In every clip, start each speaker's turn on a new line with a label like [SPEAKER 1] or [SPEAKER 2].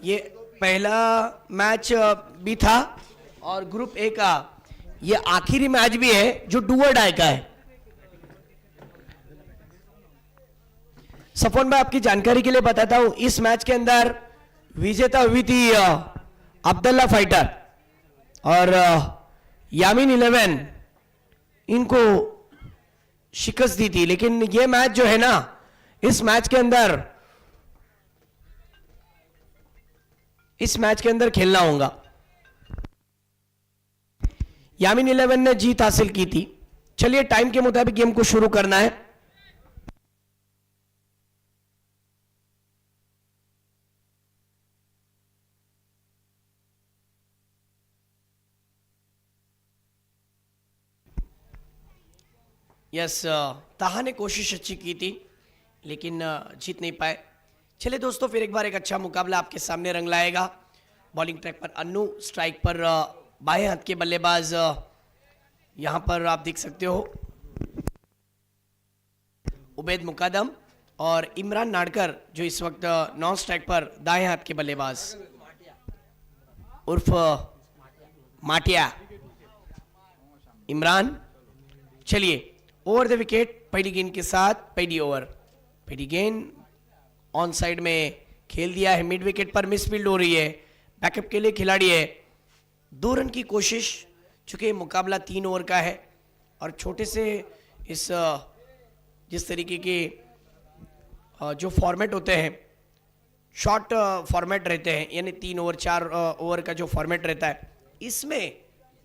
[SPEAKER 1] ये पहला मैच भी था और ग्रुप ए का ये आखिरी मैच भी है जो डू और डाई का है। सफोन भाई, आपकी जानकारी के लिए बताता हूं, इस मैच के अंदर विजेता हुई थी अब्दुल्ला फाइटर और यामीन 11 इनको शिकस्त दी थी। लेकिन ये मैच जो है ना, इस मैच के अंदर खेलना होगा। यामीन 11 ने जीत हासिल की थी। चलिए टाइम के मुताबिक गेम को शुरू करना है। यस, ताहा ने कोशिश अच्छी की थी लेकिन जीत नहीं पाए। चलिए दोस्तों, फिर एक बार एक अच्छा मुकाबला आपके सामने रंग लाएगा। बॉलिंग ट्रैक पर अन्नू, स्ट्राइक पर बाएं हाथ के बल्लेबाज यहां पर आप देख सकते हो उबैद मुकादम, और इमरान नाडकर जो इस वक्त नॉन स्ट्राइक पर दाएं हाथ के बल्लेबाज उर्फ माटिया इमरान। चलिए, ओवर द विकेट पहली गेंद के साथ पहली ओवर, पहली गेंद ऑन साइड में खेल दिया है। मिड विकेट पर मिस फील्ड हो रही है, बैकअप के लिए खिलाड़ी है। 2 रन की कोशिश, चूंकि मुकाबला 3 ओवर का है और छोटे से इस जिस तरीके के जो फॉर्मेट होते हैं, शॉर्ट फॉर्मेट रहते हैं, यानी 3 ओवर 4 ओवर का जो फॉर्मेट रहता है, इसमें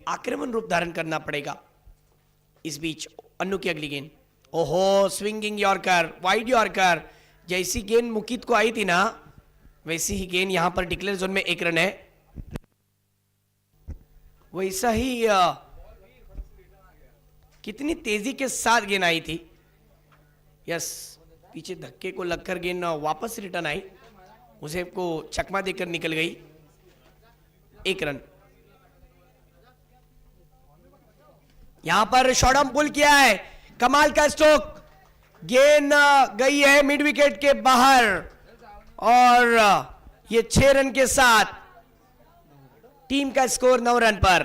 [SPEAKER 1] आक्रमण रूप धारण करना पड़ेगा। इस बीच अन्नू की अगली गेंद, ओहो, स्विंगिंग यॉर्कर, वाइड यॉर्कर। जैसी गेंद मुकीत को आई थी ना, वैसी ही गेंद यहां पर डिक्लेयर जोन में 1 रन है। वैसा ही कितनी तेजी के साथ गेंद आई थी। यस, पीछे धक्के को लगकर गेंद वापस रिटर्न आई, उसे को चकमा देकर निकल गई। 1 रन। यहां पर शॉर्ट आर्म पुल किया है, कमाल का स्ट्रोक, गेंद गई है मिड विकेट के बाहर और ये 6 रन के साथ टीम का स्कोर 9 रन पर।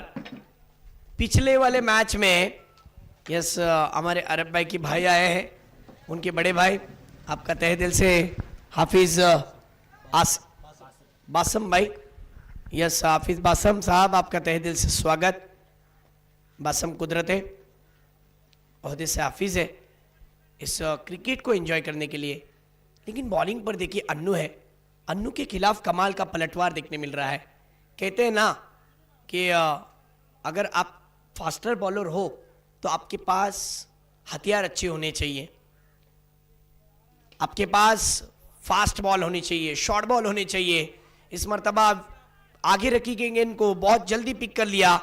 [SPEAKER 1] पिछले वाले मैच में यस, हमारे अरब भाई की भाई आए हैं, उनके बड़े भाई, आपका तहे दिल से हाफिज बासम भाई। यस, हाफिज बासम साहब, आपका तहे दिल से स्वागत। बासम कुदरत है, ओहदे से हाफिज है इस क्रिकेट को एंजॉय करने के लिए। लेकिन बॉलिंग पर देखिए अन्नू है, अन्नू के खिलाफ कमाल का पलटवार देखने मिल रहा है। कहते हैं ना कि अगर आप फास्टर बॉलर हो तो आपके पास हथियार अच्छे होने चाहिए, आपके पास फास्ट बॉल होनी चाहिए, शॉर्ट बॉल होनी चाहिए। इस मर्तबा आगे रखी गई गेंद को बहुत जल्दी पिक कर लिया,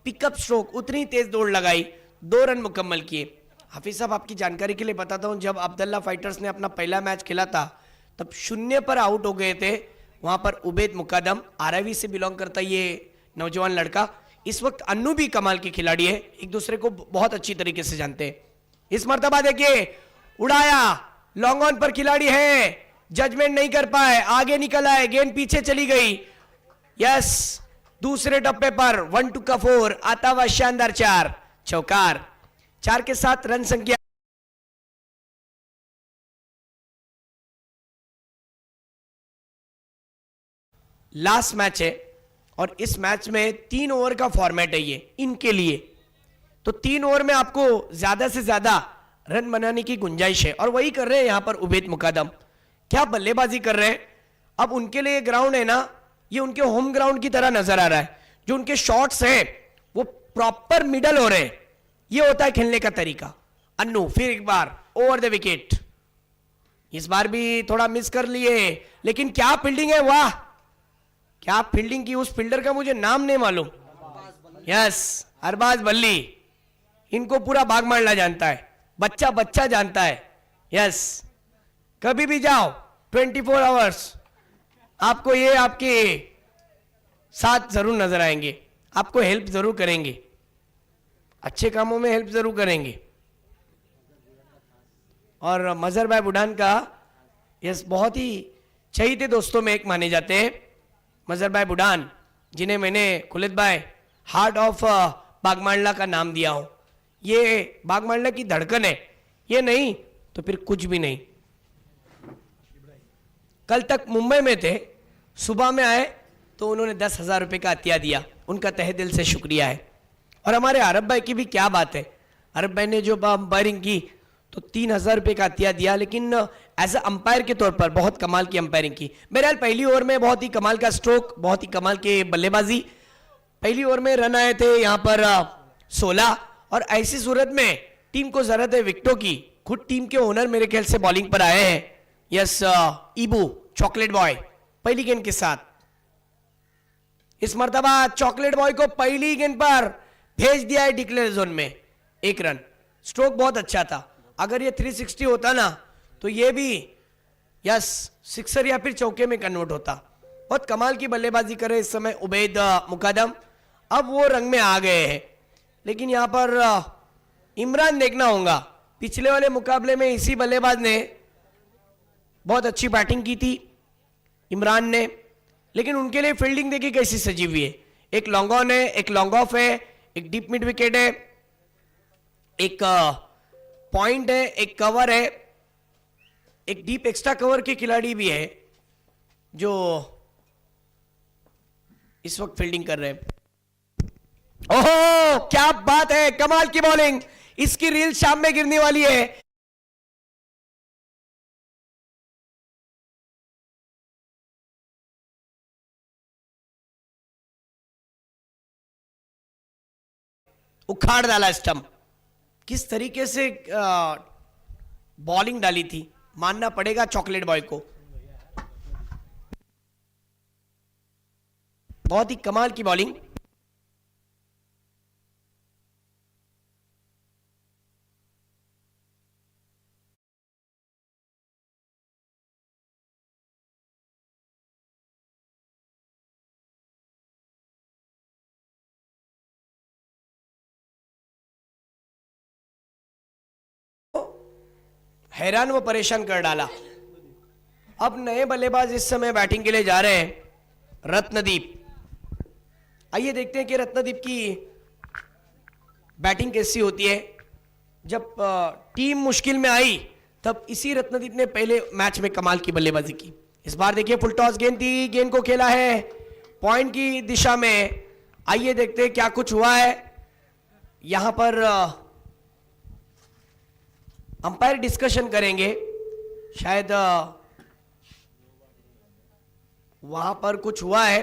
[SPEAKER 1] पिकअप स्ट्रोक, उतनी तेज दौड़ लगाई, 2 रन मुकम्मल किए। हाफिज साहब, आपकी जानकारी के लिए बताता हूं, जब अब्दुल्ला फाइटर्स ने अपना पहला मैच खेला था तब 0 पर आउट हो गए थे। वहां पर उबैद मुकादम, आरआईवी से बिलोंग करता ये नौजवान लड़का। इस वक्त अन्नू भी कमाल के खिलाड़ी है, एक दूसरे को बहुत अच्छी तरीके से जानते हैं। इस मर्तबा देखिए, उड़ाया, लॉन्ग ऑन पर खिलाड़ी है, जजमेंट नहीं कर पाए, आगे निकल आए, गेंद पीछे चली गई। यस, दूसरे टप्पे पर 1-2 का 4 आता हुआ शानदार 4 चौकार। 4 के साथ रन संख्या लास्ट मैच है और इस मैच में 3 ओवर का फॉर्मेट है ये इनके लिए, तो 3 ओवर में आपको ज्यादा से ज्यादा रन बनाने की गुंजाइश है और वही कर रहे हैं यहां पर उबैद मुकादम। क्या बल्लेबाजी कर रहे हैं। अब उनके लिए ग्राउंड है ना, ये उनके होम ग्राउंड की तरह नजर आ रहा है। जो उनके शॉट्स हैं वो प्रॉपर मिडल हो रहे हैं, ये होता है खेलने का तरीका। अन्नू फिर एक बार ओवर द विकेट, इस बार भी थोड़ा मिस कर लिए, लेकिन क्या फील्डिंग है, वाह क्या फील्डिंग की। उस फील्डर का मुझे नाम नहीं मालूम। यस, अरबाज बल्ली, इनको पूरा भाग मारना जानता है, बच्चा बच्चा जानता है। यस, कभी भी जाओ 24 आवर्स आपको ये आपके साथ जरूर नजर आएंगे, आपको हेल्प जरूर करेंगे, अच्छे कामों में हेल्प जरूर करेंगे। और मजहर भाई बुढ़ान का यस बहुत ही चहीते दोस्तों में एक माने जाते हैं। मजहर भाई बुडान, जिन्हें मैंने खुलिद भाई हार्ट ऑफ बागमांडला का नाम दिया हूं, ये बागमांडला की धड़कन है, ये नहीं तो फिर कुछ भी नहीं। कल तक मुंबई में थे, सुबह में आए तो उन्होंने 10,000 रुपये का अतिया दिया, उनका तहे दिल से शुक्रिया है। और हमारे अरब भाई की भी क्या बात है, अरब भाई ने जो अंपायरिंग की तो 3,000 रुपये का अतिया दिया, लेकिन एज अ अंपायर के तौर पर बहुत कमाल की अंपायरिंग की। बहरहाल पहली ओवर में बहुत ही कमाल का स्ट्रोक, बहुत ही कमाल के बल्लेबाजी। पहली ओवर में रन आए थे यहाँ पर 16, और ऐसी सूरत में टीम को जरूरत है विकेटों की। खुद टीम के ओनर मेरे ख्याल से बॉलिंग पर आए हैं, यस ईबू चॉकलेट बॉय पहली गेंद के साथ। इस मर्तबा चॉकलेट बॉय को पहली गेंद पर भेज दिया है डिक्लेयर जोन में, 1 रन। स्ट्रोक बहुत अच्छा था, अगर ये 360 होता ना तो ये भी यस सिक्सर या फिर चौके में कन्वर्ट होता। बहुत कमाल की बल्लेबाजी करे इस समय उबैद मुकद्दम, अब वो रंग में आ गए हैं। लेकिन यहां पर इमरान देखना होगा, पिछले वाले मुकाबले में इसी बल्लेबाज ने बहुत अच्छी बैटिंग की थी इमरान ने, लेकिन उनके लिए फील्डिंग देखिए कैसी सजी हुई है। एक लॉन्ग ऑन है, एक लॉन्ग ऑफ है, एक डीप मिड विकेट है, एक पॉइंट है, एक कवर है, एक डीप एक्स्ट्रा कवर के खिलाड़ी भी है जो इस वक्त फील्डिंग कर रहे हैं। ओहो क्या बात है, कमाल की बॉलिंग, इसकी रील शाम में गिरने वाली है। उखाड़ डाला स्टंप, किस तरीके से बॉलिंग डाली थी, मानना पड़ेगा चॉकलेट बॉय को, बहुत ही कमाल की बॉलिंग। हैरान व परेशान कर डाला। अब नए बल्लेबाज इस समय बैटिंग के लिए जा रहे हैं, रत्नदीप। आइए देखते हैं कि रत्नदीप की बैटिंग कैसी होती है। जब टीम मुश्किल में आई तब इसी रत्नदीप ने पहले मैच में कमाल की बल्लेबाजी की। इस बार देखिए फुल टॉस गेंद थी, गेंद को खेला है पॉइंट की दिशा में। आइए देखते हैं क्या कुछ हुआ है। यहां पर अंपायर डिस्कशन करेंगे, शायद वहां पर कुछ हुआ है,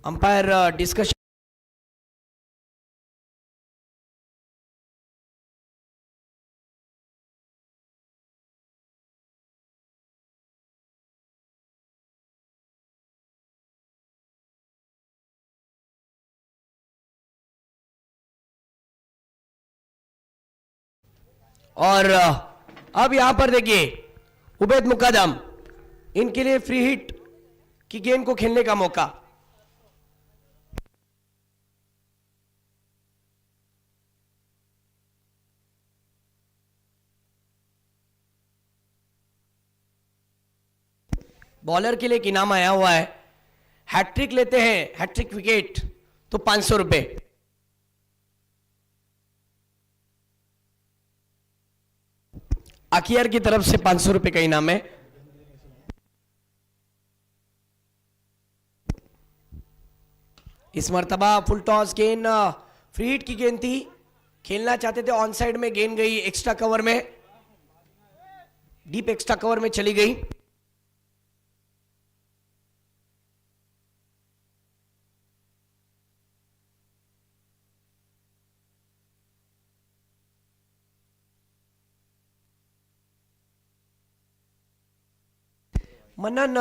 [SPEAKER 1] अंपायर डिस्कशन। और अब यहां पर देखिए उबैद मुकद्दम, इनके लिए फ्री हिट की गेंद को खेलने का मौका। बॉलर के लिए एक इनाम आया हुआ है, हैट्रिक लेते हैं, हैट्रिक विकेट तो 500 रुपए। अखियार की तरफ से 500 रुपए का इनाम है। इस मर्तबा फुल टॉस गेंद फ्री हिट की गेंद थी, खेलना चाहते थे ऑन साइड में, गेंद गई एक्स्ट्रा कवर में, डीप एक्स्ट्रा कवर में चली गई। मन्नन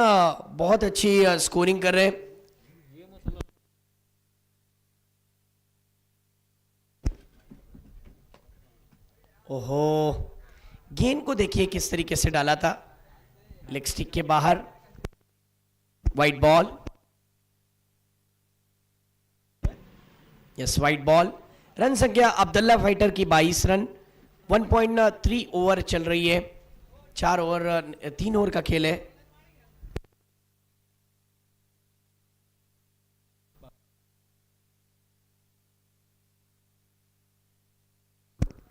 [SPEAKER 1] बहुत अच्छी स्कोरिंग कर रहे हैं। ओहो गेंद को देखिए किस तरीके से डाला था, लेग स्टिक के बाहर, white ball, yes white ball. Run संख्या अब्दुल्ला फाइटर की 22 रन, 1.3 ओवर चल रही है, 3 ओवर का खेल है।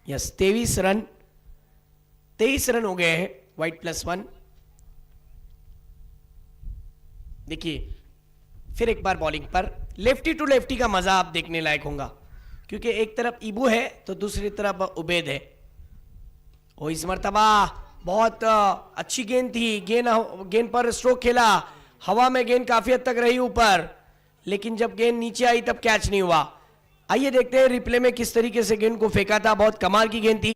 [SPEAKER 1] यस 23 रन हो गए हैं, वाइट +1। देखिए फिर एक बार बॉलिंग पर लेफ्टी टू लेफ्टी का मजा आप देखने लायक होगा, क्योंकि एक तरफ इबू है तो दूसरी तरफ उबैद है। ओ इस मर्तबा बहुत अच्छी गेंद थी, गेंद पर स्ट्रोक खेला, हवा में गेंद काफी हद तक रही ऊपर, लेकिन जब गेंद नीचे आई तब कैच नहीं हुआ। आइए देखते हैं रिप्ले में किस तरीके से गेंद को फेंका था, बहुत कमाल की गेंद थी।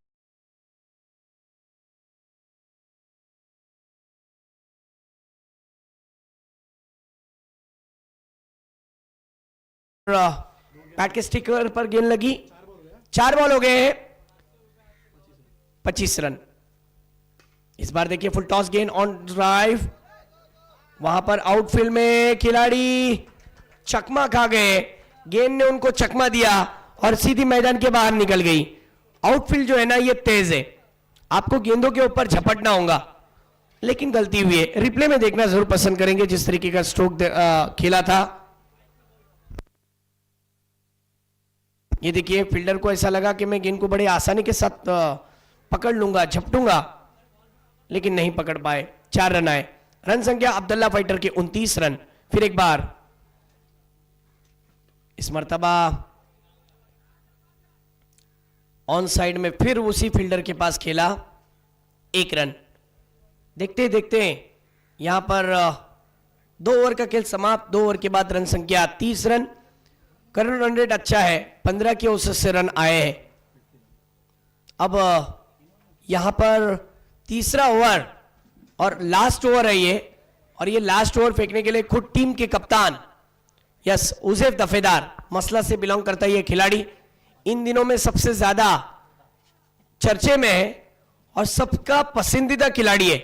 [SPEAKER 1] बैट के स्टिकर पर गेंद लगी, 4 बॉल हो गए हैं, 25 रन। इस बार देखिए फुल टॉस गेंद ऑन ड्राइव, वहां पर आउटफील्ड में खिलाड़ी चकमा खा गए, गेंद ने उनको चकमा दिया और सीधी मैदान के बाहर निकल गई। आउटफील्ड जो है ना ये तेज है, आपको गेंदों के ऊपर झपटना होगा, लेकिन गलती हुई है। रिप्ले में देखना जरूर पसंद करेंगे जिस तरीके का स्ट्रोक खेला था। ये देखिए फील्डर को ऐसा लगा कि मैं गेंद को बड़े आसानी के साथ पकड़ लूंगा, झपटूंगा, लेकिन नहीं पकड़ पाए। 4 रन आए। रन संख्या अब्दुल्ला फाइटर के 29 रन। फिर एक बार इस मर्तबा ऑन साइड में फिर उसी फील्डर के पास खेला, 1 रन। देखते देखते यहां पर 2 ओवर का खेल समाप्त। 2 ओवर के बाद रन संख्या 30 रन। करंट रन रेट अच्छा है, 15 के औसत से रन आए हैं। अब यहां पर तीसरा ओवर और लास्ट ओवर है ये, और ये लास्ट ओवर फेंकने के लिए खुद टीम के कप्तान यस उजैफ दफेदार, मसला से बिलोंग करता है ये खिलाड़ी, इन दिनों में सबसे ज्यादा चर्चे में है और सबका पसंदीदा खिलाड़ी है।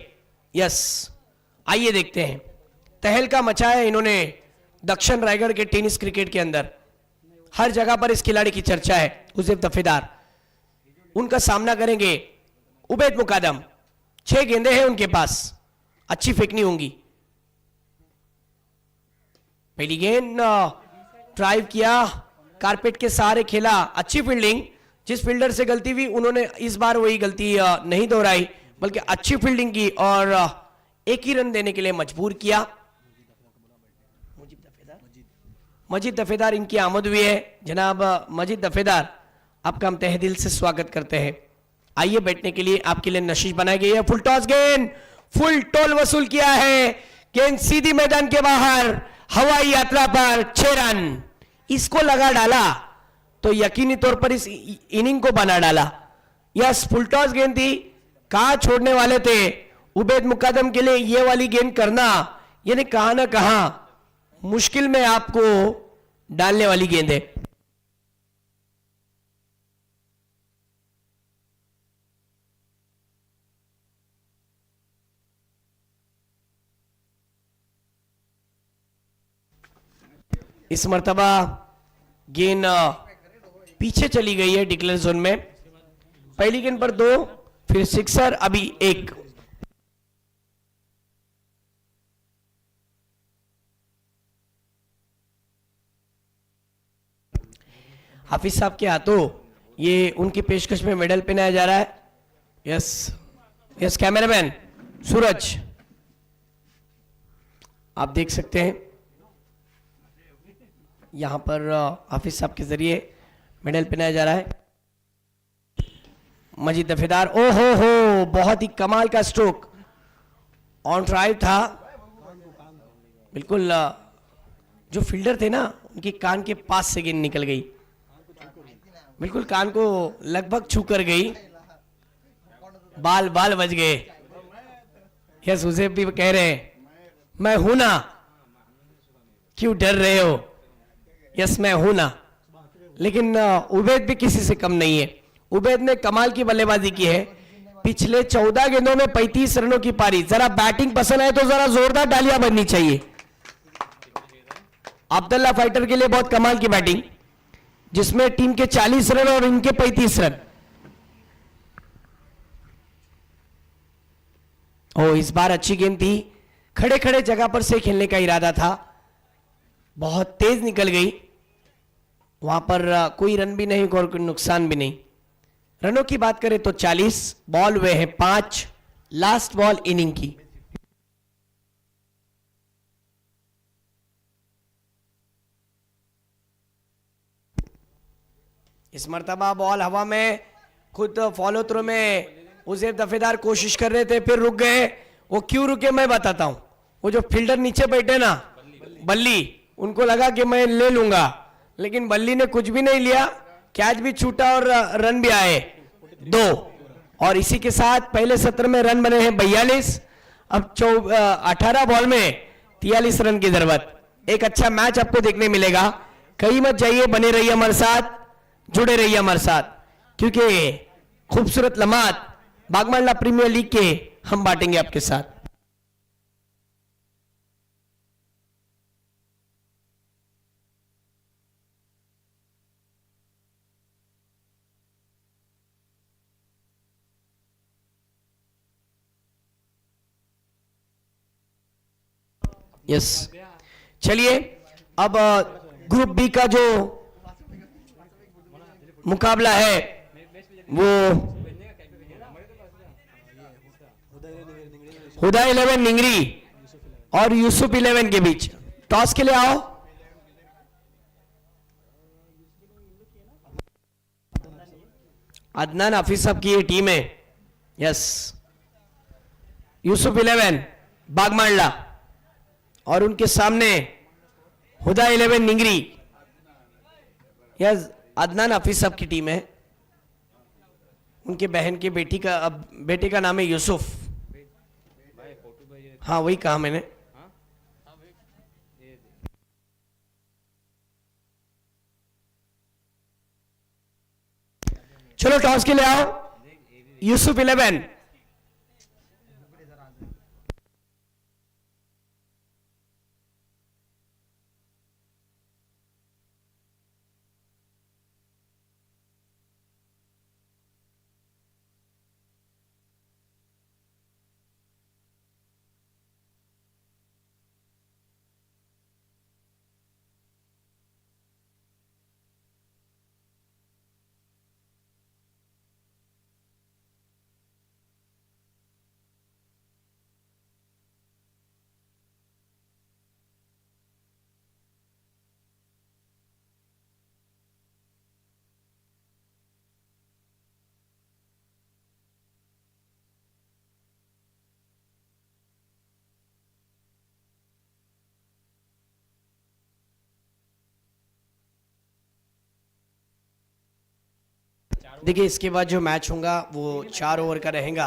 [SPEAKER 1] यस आइए देखते हैं, तहलका मचाया इन्होंने दक्षिण रायगढ़ के टेनिस क्रिकेट के अंदर, हर जगह पर इस खिलाड़ी की चर्चा है। उजैफ दफेदार, उनका सामना करेंगे उबैद मुकादम। 6 गेंदें हैं उनके पास, अच्छी फेंकनी होंगी। पहली गेंद ड्राइव किया, कारपेट के सहारे खेला, अच्छी फील्डिंग। जिस फील्डर से गलती हुई उन्होंने इस बार वही गलती नहीं दोहराई, बल्कि अच्छी फील्डिंग की और 1 ही रन देने के लिए मजबूर किया। मजीद दफेदार इनकी आमद हुई है। जनाब मजीद दफेदार, आपका हम तहे दिल से स्वागत करते हैं। आइए बैठने के लिए आपके लिए नशीश बनाई गई है। फुल टॉस गेंद, फुल टोल वसूल किया है, गेंद सीधी मैदान के बाहर, हवाई यात्रा पर 6 रन। इसको लगा डाला तो यकीनी तौर पर इस इनिंग को बना डाला। यस फुल टॉस गेंद थी, कहां छोड़ने वाले थे उबैद मुकादम के लिए ये वाली गेंद करना, यानी कहां ना कहां मुश्किल में आपको डालने वाली गेंद है। इस मर्तबा गेंद पीछे चली गई है डिक्लेयर जोन में। पहली गेंद पर 2, फिर सिक्सर, अभी 1। हाफिज साहब के हाथों ये उनकी पेशकश में मेडल पहनाया जा रहा है। यस यस कैमरामैन सूरज, आप देख सकते हैं यहां पर हाफिज साहब के जरिए मेडल पहनाया जा रहा है। मजीद दफेदार, ओ हो बहुत ही कमाल का स्ट्रोक, ऑन ड्राइव था बिल्कुल। जो फील्डर थे ना उनकी कान के पास से गेंद निकल गई, बिल्कुल कान को लगभग छू कर गई, बाल बाल बज गए। यस उसे भी कह रहे हैं मैं हूं ना, क्यों डर रहे हो। यस मैं हूं ना, लेकिन उबैद भी किसी से कम नहीं है। उबैद ने कमाल की बल्लेबाजी की है, पिछले 14 गेंदों में 35 रनों की पारी। जरा बैटिंग पसंद है तो जरा जोरदार तालियां बननी चाहिए। अब्दुल्ला फाइटर के लिए बहुत कमाल की बैटिंग, जिसमें टीम के 40 रन और इनके 35 रन। ओ इस बार अच्छी गेंद थी, खड़े खड़े जगह पर से खेलने का इरादा था, बहुत तेज निकल गई, वहां पर कोई रन भी नहीं और कोई नुकसान भी नहीं। रनों की बात करें तो 40, बॉल हुए हैं 5, लास्ट बॉल इनिंग की। इस मर्तबा बॉल हवा में, खुद फॉलो थ्रो में उसे दफेदार कोशिश कर रहे थे, फिर रुक गए। वो क्यों रुके मैं बताता हूं। वो जो फील्डर नीचे बैठे ना, बल्ली, उनको लगा कि मैं ले लूंगा, लेकिन बल्ली ने कुछ भी नहीं लिया, कैच भी छूटा और रन भी आए 2। और इसी के साथ पहले सत्र में रन बने हैं 42। अब 18 बॉल में 43 रन की जरूरत। एक अच्छा मैच आपको देखने मिलेगा। कहीं मत जाइए, बने रहिए हमारे साथ, जुड़े रहिए हमारे साथ, क्योंकि खूबसूरत लम्हात बागमांडला प्रीमियर लीग के हम बांटेंगे आपके साथ। यस, चलिए अब ग्रुप बी का जो मुकाबला है वो हुदा 11 निंगरी और यूसुफ 11 के बीच। टॉस के लिए आओ। अदनान हाफिज साहब की ये टीम है। यस, यूसुफ 11 बागमांडला और उनके सामने हुदा 11 निंगरी। यस, अदनान हाफिज साहब की टीम है। उनके बहन के बेटे का नाम है यूसुफ। हाँ, वही कहा मैंने। चलो टॉस के लिए आओ। यूसुफ 11। देखिए, इसके बाद जो मैच होगा वो 4 ओवर का रहेगा।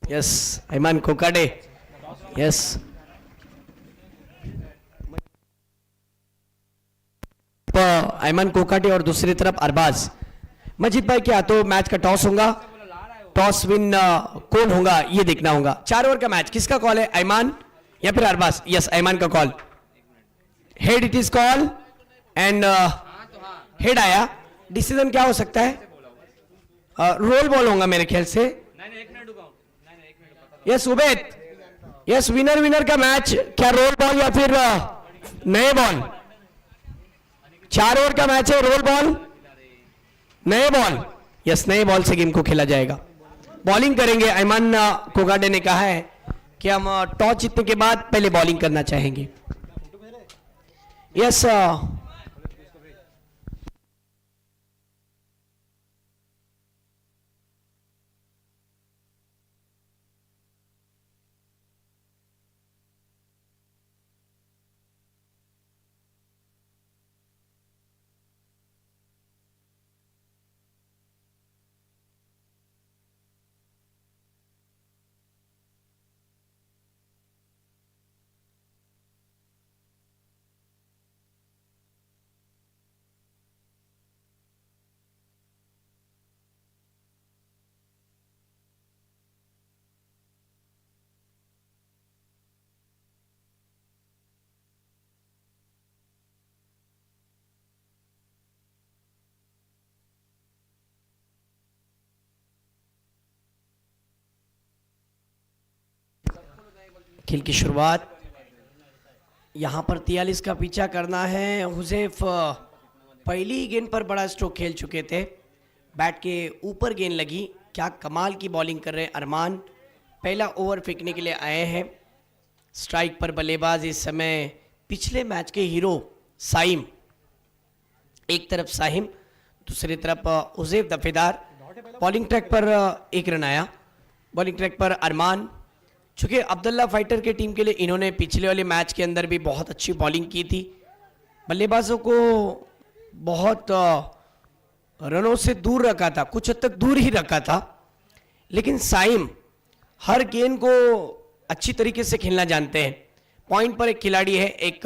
[SPEAKER 1] यस, ऐमान कोकाटे। यस, ऐमान कोकाटे और दूसरी तरफ अरबाज। मजीद भाई के हाथों मैच का टॉस होगा। टॉस विन कौन होगा ये देखना होगा। 4 ओवर का मैच किसका कॉल है, ऐमान या फिर अरबाज? यस, ऐमान का call. Head it is call and head आया। डिसीजन क्या हो सकता है? रोल बॉल होगा मेरे ख्याल से। यस उबैद, यस विनर का मैच क्या रोल बॉल या फिर नए बॉल? 4 ओवर का मैच है, रोल बॉल, नए बॉल। यस, नए बॉल से गेम को खेला जाएगा। बॉलिंग करेंगे। ऐमान कोगाडे ने कहा है कि हम टॉस जीतने के बाद पहले बॉलिंग करना चाहेंगे। यस, खेल की शुरुआत यहां पर 43 का पीछा करना है। हुजैफ पहली ही गेंद पर बड़ा स्ट्रोक खेल चुके थे, बैट के ऊपर गेंद लगी। क्या कमाल की बॉलिंग कर रहे हैं अरमान, पहला ओवर फेंकने के लिए आए हैं। स्ट्राइक पर बल्लेबाज इस समय पिछले मैच के हीरो साइम, एक तरफ साहिम, दूसरी तरफ हुजैफ दफेदार। बॉलिंग ट्रैक पर एक रन आया, बॉलिंग ट्रैक पर अरमान। चूंकि अब्दुल्ला फाइटर के टीम के लिए इन्होंने पिछले वाले मैच के अंदर भी बहुत अच्छी बॉलिंग की थी, बल्लेबाजों को बहुत रनों से दूर रखा था, कुछ हद तक दूर ही रखा था। लेकिन साइम हर गेंद को अच्छी तरीके से खेलना जानते हैं। पॉइंट पर एक खिलाड़ी है, एक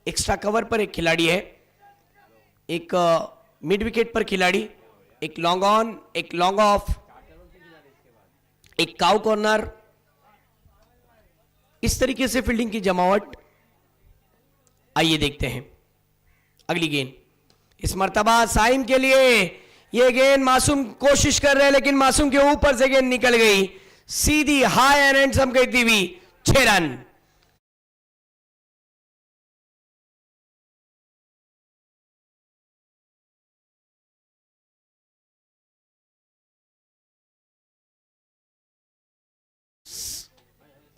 [SPEAKER 1] एक्स्ट्रा कवर पर एक खिलाड़ी है, एक मिड विकेट पर खिलाड़ी, एक लॉन्ग ऑन, एक लॉन्ग ऑफ, एक काउ कॉर्नर। इस तरीके से फील्डिंग की जमावट। आइए देखते हैं अगली गेंद। इस मर्तबा साइम के लिए यह गेंद मासूम कोशिश कर रहे हैं, लेकिन मासूम के ऊपर से गेंद निकल गई, सीधी हाई एंड हैंडसम कहती हुई 6 रन।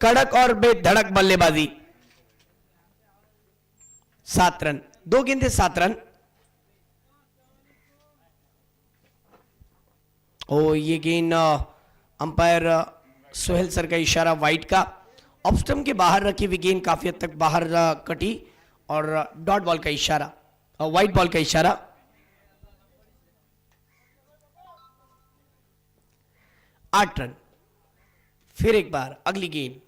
[SPEAKER 1] कड़क और बेधड़क बल्लेबाजी, 7 रन, 2 गेंदे 7 रन। ओ ये गेंद अंपायर सोहेल सर का इशारा वाइड का, ऑफ स्टंप के बाहर रखी हुई गेंद काफी हद तक बाहर कटी और डॉट बॉल का इशारा, वाइड बॉल का इशारा। 8 रन। फिर एक बार अगली गेंद,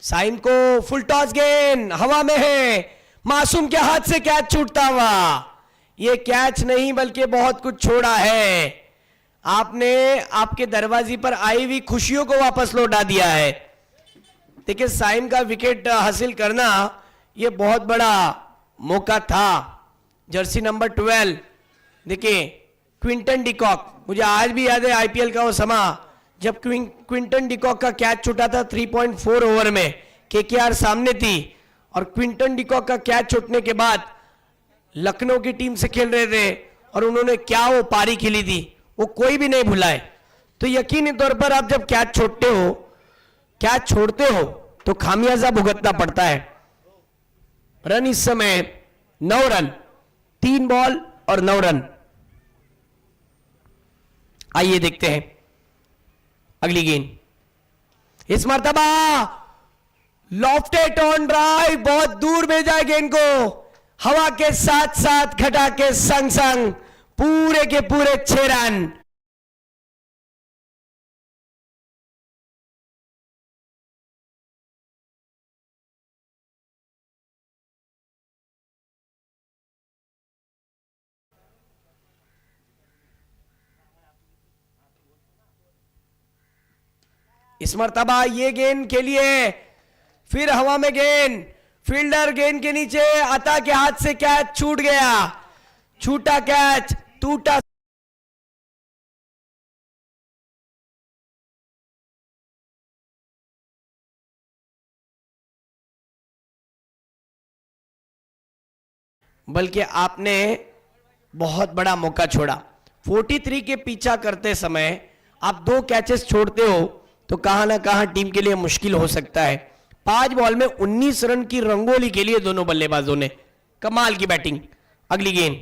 [SPEAKER 1] साइम को फुल टॉस गेंद हवा में है, मासूम के हाथ से कैच छूटता हुआ। ये कैच नहीं बल्कि बहुत कुछ छोड़ा है, आपने आपके दरवाजे पर आई हुई खुशियों को वापस लौटा दिया है। देखिए साइम का विकेट हासिल करना ये बहुत बड़ा मौका था। जर्सी नंबर 12 देखिए क्विंटन डिकॉक, मुझे आज भी याद है आईपीएल का वो समा जब क्विंटन डिकॉक का कैच छूटा था 3.4 ओवर में, केकेआर सामने थी और क्विंटन डिकॉक का कैच छूटने के बाद लखनऊ की टीम से खेल रहे थे और उन्होंने क्या वो पारी खेली थी, वो कोई भी नहीं भुलाए। तो यकीनी तौर पर आप जब कैच छोड़ते हो तो खामियाजा भुगतना पड़ता है। रन इस समय 9 रन, 3 बॉल और 9 रन। आइए देखते हैं अगली गेंद। इस मर्तबा लॉफ्टेड ऑन ड्राइव, बहुत दूर भेजा है गेंद को, हवा के साथ साथ घटा के संग संग पूरे के पूरे 6 रन। इस मर्तबा ये गेंद के लिए फिर हवा में गेंद, फील्डर गेंद के नीचे, अता के हाथ से कैच छूट गया, छूटा कैच, टूटा। बल्कि आपने बहुत बड़ा मौका छोड़ा। 43 के पीछा करते समय आप 2 कैचेस छोड़ते हो तो कहां ना कहां टीम के लिए मुश्किल हो सकता है। 5 बॉल में 19 रन की रंगोली के लिए दोनों बल्लेबाजों ने कमाल की बैटिंग। अगली गेंद,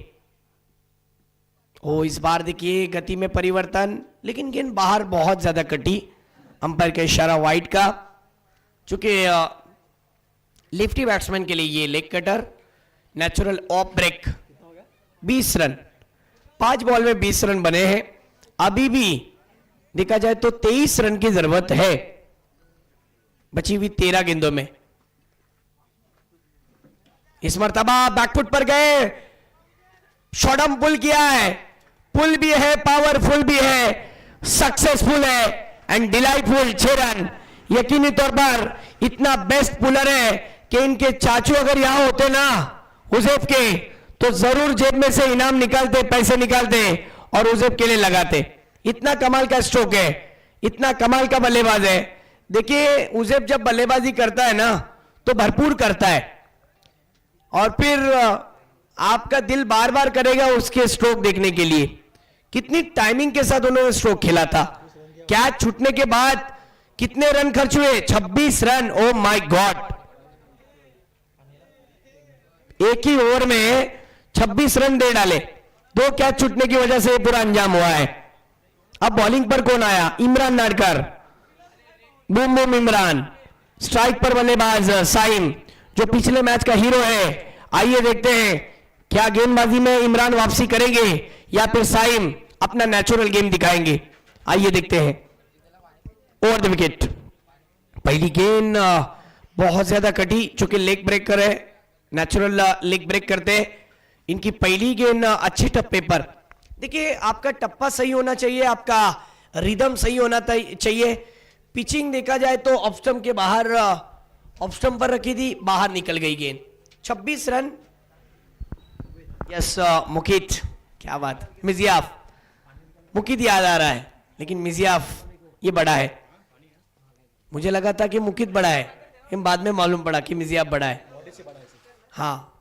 [SPEAKER 1] इस बार देखिए गति में परिवर्तन, लेकिन गेंद बाहर बहुत ज्यादा कटी, अंपायर का इशारा वाइड का। चूंकि लिफ्टी बैट्समैन के लिए ये leg cutter, natural off break. 20 run, 5 ball में 20 रन बने हैं। अभी भी देखा जाए तो 23 रन की जरूरत है बची हुई 13 गेंदों में। इस मर्तबा बैकफुट पर गए, शॉर्टम पुल किया है, पुल भी है, पावरफुल भी है, सक्सेसफुल है एंड डिलाइटफुल। 6 रन। यकीनी तौर पर इतना बेस्ट पुलर है कि इनके चाचू अगर यहां होते ना हुजैफ के, तो जरूर जेब में से इनाम निकालते, पैसे निकालते और हुजैफ के लिए लगाते। इतना कमाल का स्ट्रोक है, इतना कमाल का बल्लेबाज है। देखिए हुजैफ जब बल्लेबाजी करता है ना तो भरपूर करता है और फिर आपका दिल बार बार करेगा उसके स्ट्रोक देखने के लिए। कितनी टाइमिंग के साथ उन्होंने स्ट्रोक खेला था। कैच छूटने के बाद कितने रन खर्च हुए? 26 रन। ओ माय गॉड, एक ही ओवर में 26 रन दे डाले। 2 कैच छूटने की वजह से पूरा अंजाम हुआ है। अब बॉलिंग पर कौन आया? Imran Nadkar. Boom boom Imran. Strike पर बल्लेबाज साइम जो पिछले मैच का हीरो है। आइए देखते हैं क्या गेंदबाजी में इमरान वापसी करेंगे या फिर साइम अपना नेचुरल गेम दिखाएंगे। आइए देखते हैं। Over the wicket. पहली गेंद बहुत ज्यादा कटी, चूंकि लेग ब्रेकर है, नेचुरल लेग ब्रेक करते हैं। इनकी पहली गेंद अच्छे टप्पे पर। देखिए आपका टप्पा सही होना चाहिए, आपका रिदम सही होना चाहिए। पिचिंग देखा जाए तो ऑफ स्टंप के बाहर, ऑफ स्टंप पर रखी थी, बाहर निकल गई गेंद। 26 रन। यस मुकीत, क्या बात। मिजियाफ, मुकीत याद आ रहा है लेकिन मिजियाफ ये बड़ा है। मुझे लगा था कि मुकीत बड़ा है, लेकिन बाद में मालूम पड़ा कि मिजियाफ बड़ा है। हाँ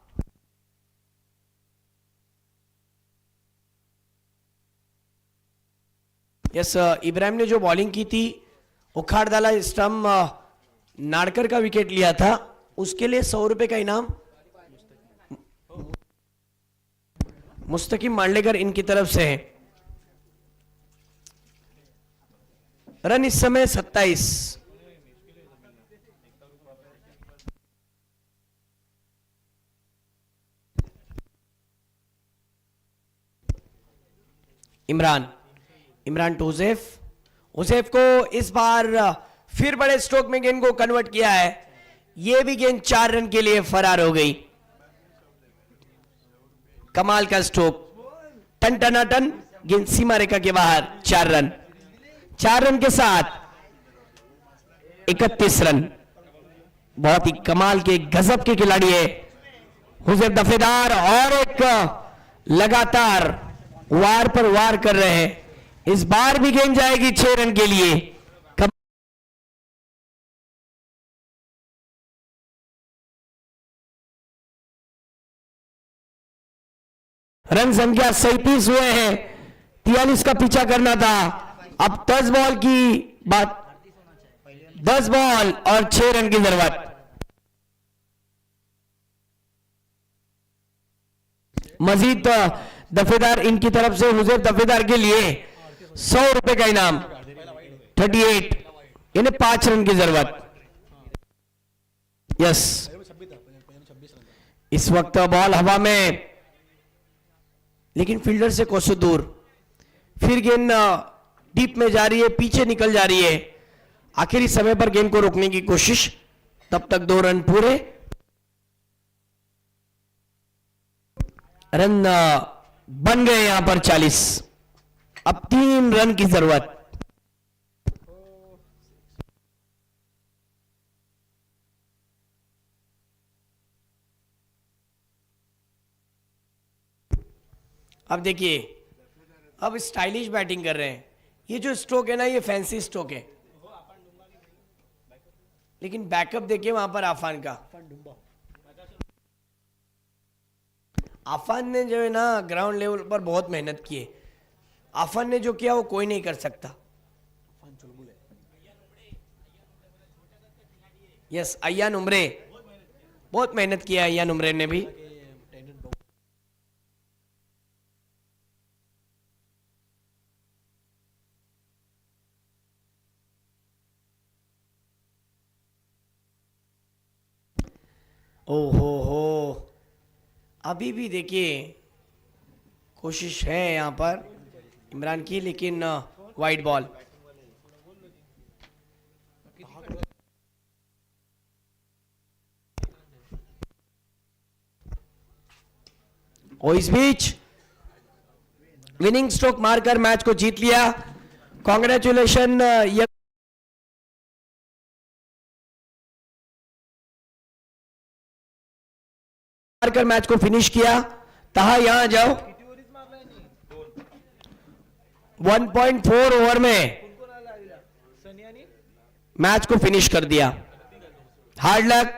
[SPEAKER 1] यस इब्राहिम ने जो बॉलिंग की थी, उखाड़ डाला स्टंप, नाडकर का विकेट लिया था, उसके लिए 100 रुपए का इनाम मुस्तकिम मांडलेकर इनकी तरफ से है। रन इस समय 27। इमरान टू उजैफ को इस बार फिर बड़े स्ट्रोक में गेंद को कन्वर्ट किया है। यह भी गेंद 4 रन के लिए फरार हो गई। कमाल का स्ट्रोक, टन टना टन, गेंद सीमा रेखा के बाहर। 4 रन। 4 रन के साथ 31 रन। बहुत ही कमाल के, गजब के खिलाड़ी है हुजैफ दफेदार, और एक लगातार वार पर वार कर रहे हैं। इस बार भी गेंद जाएगी 6 रन के लिए। रन संख्या 37 हुए हैं, 43 का पीछा करना था। अब 10 बॉल की बात, 10 बॉल और 6 रन की जरूरत। मजीद दफेदार इनकी तरफ से हुजैफ दफेदार के लिए 100 रुपए का इनाम। 38, इन्हें 5 रन की जरूरत। यस, इस वक्त बॉल हवा में, लेकिन फील्डर से कोसों दूर। फिर गेंद डीप में जा रही है, पीछे निकल जा रही है। आखिरी समय पर गेंद को रोकने की कोशिश, तब तक 2 रन पूरे। रन बन गए यहां पर 40। अब 3 रन की जरूरत। अब देखिए, अब स्टाइलिश बैटिंग कर रहे हैं। ये जो स्ट्रोक है ना, ये फैंसी स्ट्रोक है, लेकिन बैकअप देखिए वहां पर आफान का। आफान ने जो है ना ग्राउंड लेवल पर बहुत मेहनत की है। आफान ने जो किया वो कोई नहीं कर सकता। यस, अय्यान उमरे, बहुत मेहनत किया अय्यान उमरे ने भी। ओहो हो, अभी भी देखिए कोशिश है यहां पर इमरान की, लेकिन वाइड बॉल। और इस बीच विनिंग स्ट्रोक मारकर मैच को जीत लिया। कांग्रेचुलेशन। मारकर मैच को फिनिश किया। तहा यहां जाओ। 1.4 ओवर में मैच को फिनिश कर दिया। Hard luck,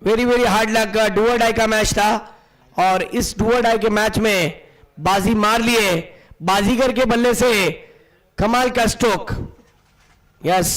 [SPEAKER 1] very very hard luck, do और डाई का मैच था और इस डू और डाई के मैच में बाजी मार लिए बाजीगर के बल्ले से। कमाल का स्ट्रोक, यस